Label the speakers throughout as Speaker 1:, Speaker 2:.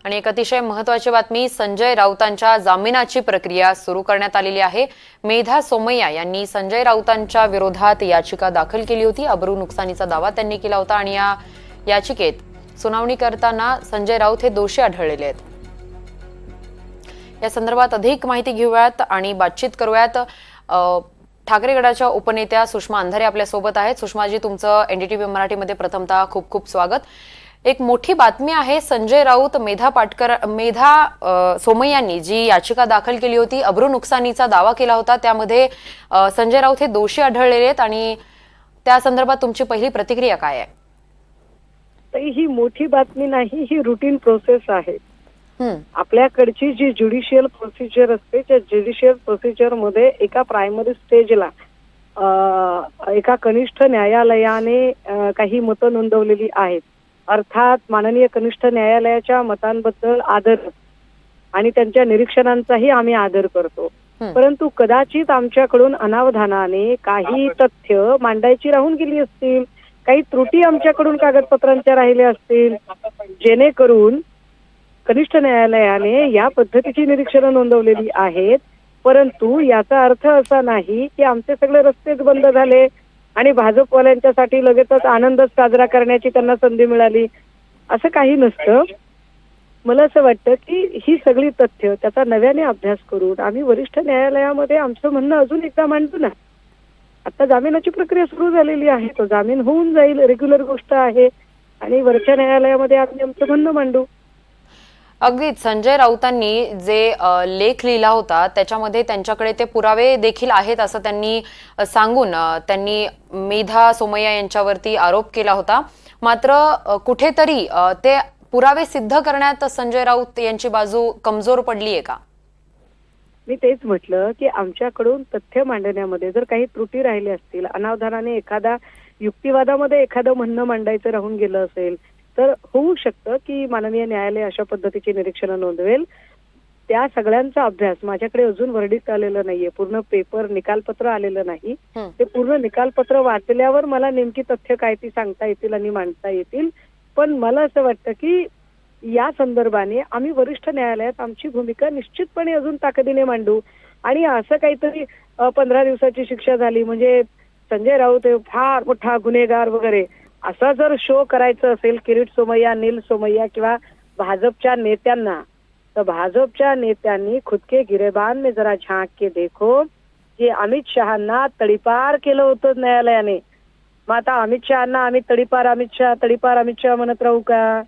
Speaker 1: आणि एक अतिशय महत्त्वाची बातमी, संजय राऊतांच्या जामिनाची प्रक्रिया सुरू करण्यात आलेली आहे। मेधा सोमय्या यांनी संजय राऊतांच्या विरोधात याचिका दाखल केली होती। अब्रू नुकसानीचा दावा त्यांनी केला होता आणि या याचिकेत सुनावणी करताना संजय राऊत हे दोषी आढळलेले आहेत। या संदर्भात अधिक माहिती घेऊयात आणि बातचीत करूयात। ठाकरे गटाच्या उपनेत्या सुषमा अंधारे आपल्या सोबत आहेत। सुषमाजी, तुमचं एनडीटीव्ही मराठीमध्ये प्रथमतः खूप खूप स्वागत। एक मोठी बातमी आहे, संजय राऊत मेधा सोमय्यांनी जी याचिका दाखल केली होती, अब्रू नुकसानीचा दावा केला होता, त्यामध्ये संजय राऊत हे दोषी आढळलेले आहेत आणि त्या संदर्भात तुमची पहिली प्रतिक्रिया काय आहे?
Speaker 2: ही मोठी बातमी नाही, ही रुटीन प्रोसेस आहे। आपल्याकडची जी ज्युडिशियल प्रोसिजर असते, त्या ज्युडिशियल प्रोसिजर मध्ये एका प्रायमरी स्टेजला एका कनिष्ठ न्यायालयाने काही मतं नोंदवलेली आहेत। अर्थात माननीय कनिष्ठ न्यायालयाच्या मतांबद्दल आदर आणि त्यांच्या निरीक्षणांचाही आम्ही आदर करतो, परंतु कदाचित आमच्याकडून अनावधानाने काही तथ्य मांडायची राहून गेली असतील, काही त्रुटी आमच्याकडून कागदपत्रांच्या राहिल्या असतील, जेणेकरून कनिष्ठ न्यायालयाने या पद्धतीची निरीक्षणं नोंदवलेली आहेत। परंतु याचा अर्थ असा नाही की आमचे सगळे रस्तेच बंद झाले आणि भाजपवाल्यांच्यासाठी लगेचच आनंद साजरा करण्याची त्यांना संधी मिळाली, असं काही नसतं। मला असं वाटतं की ही सगळी तथ्य त्याचा नव्याने अभ्यास करून आम्ही वरिष्ठ न्यायालयामध्ये आमचं म्हणणं अजून एकदा मांडू ना। आता जामिनाची प्रक्रिया सुरू झालेली आहे, तो जामीन होऊन जाईल, रेग्युलर गोष्ट आहे आणि वरच्या न्यायालयामध्ये आम्ही आमचं म्हणणं मांडू।
Speaker 1: अगदीच, संजय राऊतांनी जे लेख लिहिला होता त्याच्यामध्ये त्यांच्याकडे ते पुरावे देखील आहेत असं त्यांनी सांगून त्यांनी मेधा सोमय्या यांच्यावरती आरोप केला होता। मात्र कुठेतरी ते पुरावे सिद्ध करण्यात संजय राऊत यांची बाजू कमजोर पडली आहे का?
Speaker 2: मी तेच म्हटलं की आमच्याकडून तथ्य मांडण्यामध्ये जर काही त्रुटी राहिल्या असतील, अनावधानाने एखादा युक्तिवादामध्ये एखादं म्हणणं मांडायचं राहून गेलं असेल, तर होऊ शकतं की माननीय न्यायालय अशा पद्धतीची निरीक्षणं नोंदवेल। त्या सगळ्यांचा अभ्यास माझ्याकडे अजून वर्डिक्ट आलेलं नाहीये, पूर्ण पेपर निकालपत्र आलेलं नाही। ते पूर्ण निकालपत्र वाचल्यावर मला नेमकी तथ्य काय ती सांगता येतील आणि मांडता येतील। पण मला असं वाटतं की या संदर्भाने आम्ही वरिष्ठ न्यायालयात आमची भूमिका निश्चितपणे अजून ताकदीने मांडू। आणि असं काहीतरी 15 दिवसाची शिक्षा झाली म्हणजे संजय राऊत फार मोठा गुन्हेगार वगैरे असा जर शो करायचं असेल किरीट सोमय्या, नील सोमय्या किंवा भाजपच्या नेत्यांना, तर भाजपच्या नेत्यांनी खुद के गिरेबान में जरा झांक के देखो की अमित शहांना तडीपार केलं होतं न्यायालयाने। मग आता अमित शहांना आम्ही तडीपार अमित शहा म्हणत राहू का?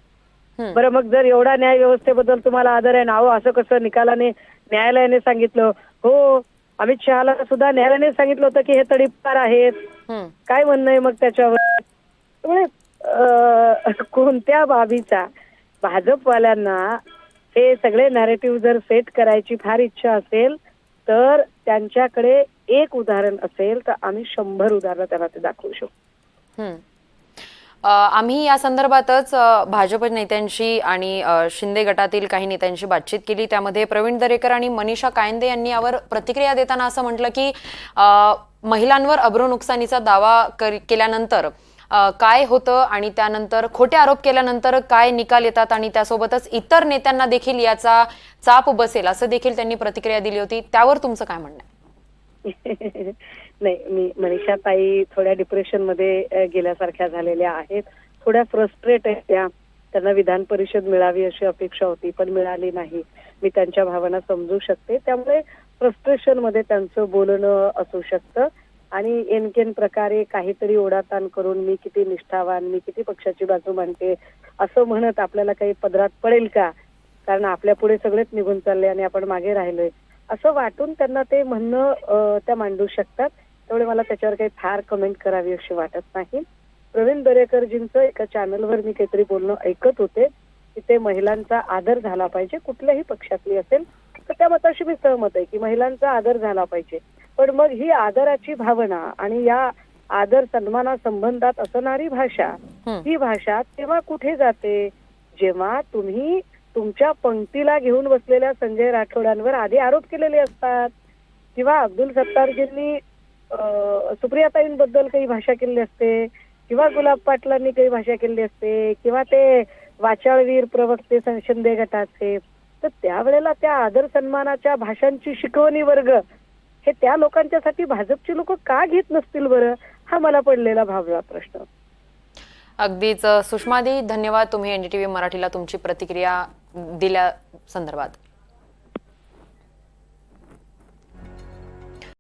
Speaker 2: बरं, मग जर एवढा न्याय व्यवस्थेबद्दल तुम्हाला आदर आहे ना, असं कसं निकालाने न्यायालयाने सांगितलं? हो, अमित शहाला सुद्धा न्यायालयाने सांगितलं होतं की हे तडीपार आहेत। काय म्हणणं आहे मग त्याच्यावर? कोणत्या बाबीचा भाजपवाल्यांना हे सगळे नॅरेटिव्ह जर सेट करायची फार इच्छा असेल, तर त्यांच्याकडे एक उदाहरण असेल तर आम्ही 100 उदाहरणं त्यांना ते दाखवू शकतो।
Speaker 1: आम्ही या संदर्भातच भाजप नेत्यांशी आणि शिंदे गटातील काही नेत्यांशी बातचीत केली। त्यामध्ये प्रवीण दरेकर आणि मनीषा कायंदे यांनी यावर प्रतिक्रिया देताना असं म्हटलं की महिलांवर अब्रू नुकसानीचा दावा केल्यानंतर काय होतं आणि त्यानंतर खोटे आरोप केल्यानंतर काय निकाल येतात आणि त्यासोबतच इतर नेत्यांना देखील याचा चाप बसेल असं देखील त्यांनी प्रतिक्रिया दिली होती। त्यावर तुमचं काय म्हणणं आहे?
Speaker 2: नाही, मी मनीषा ताई थोड्या डिप्रेशन मध्ये गेल्यासारख्या झालेल्या आहेत, थोड्या फ्रस्ट्रेट आहेत त्या। त्यांना विधान परिषद मिळावी अशी अपेक्षा होती पण मिळाली नाही। मी त्यांच्या भावना समजू शकते, त्यामुळे फ्रस्ट्रेशन मध्ये त्यांचं बोलणं असू शकतं आणि एनकेन प्रकारे काहीतरी ओढाताण करून मी किती निष्ठावान, मी किती पक्षाची बाजू मांडते असं म्हणत आपल्याला काही पदरात पडेल का? कारण आपल्या पुढे सगळेच निघून चालले आणि आपण मागे राहिलोय असं वाटून त्यांना ते म्हणणं त्या मांडू शकतात। त्यामुळे मला त्याच्यावर काही फार कमेंट करावी अशी वाटत नाही। प्रवीण दरेकरजींचं एका चॅनलवर मी काहीतरी बोलणं ऐकत होते की ते महिलांचा आदर झाला पाहिजे, कुठल्याही पक्षातली असेल तर त्या मताशी मी सहमत आहे की महिलांचा आदर झाला पाहिजे। पण मग ही आदराची भावना आणि या आदर सन्माना संबंधात असणारी भाषा, ही भाषा तेव्हा कुठे जाते जेव्हा तुम्ही तुमच्या पंक्तीला घेऊन बसलेल्या संजय राठोडांवर आधी आरोप केलेले असतात किंवा अब्दुल सत्तारजींनी सुप्रियाताईंबद्दल काही भाषा केली असते किंवा गुलाब पाटलांनी काही भाषा केली असते किंवा ते वाचाळवीर प्रवक्ते शिंदे गटाचे, तर त्यावेळेला त्या आदर सन्मानाच्या भाषांची शिकवणी वर्ग हे त्या लोकांच्यासाठी भाजपची लोक का घेत नसतील बरं, हा मला पडलेला भावला प्रश्न.
Speaker 1: अगदीच सुषमादी, धन्यवाद तुम्ही एनडीटीव्ही मराठीला तुमची प्रतिक्रिया दिल्या संदर्भात.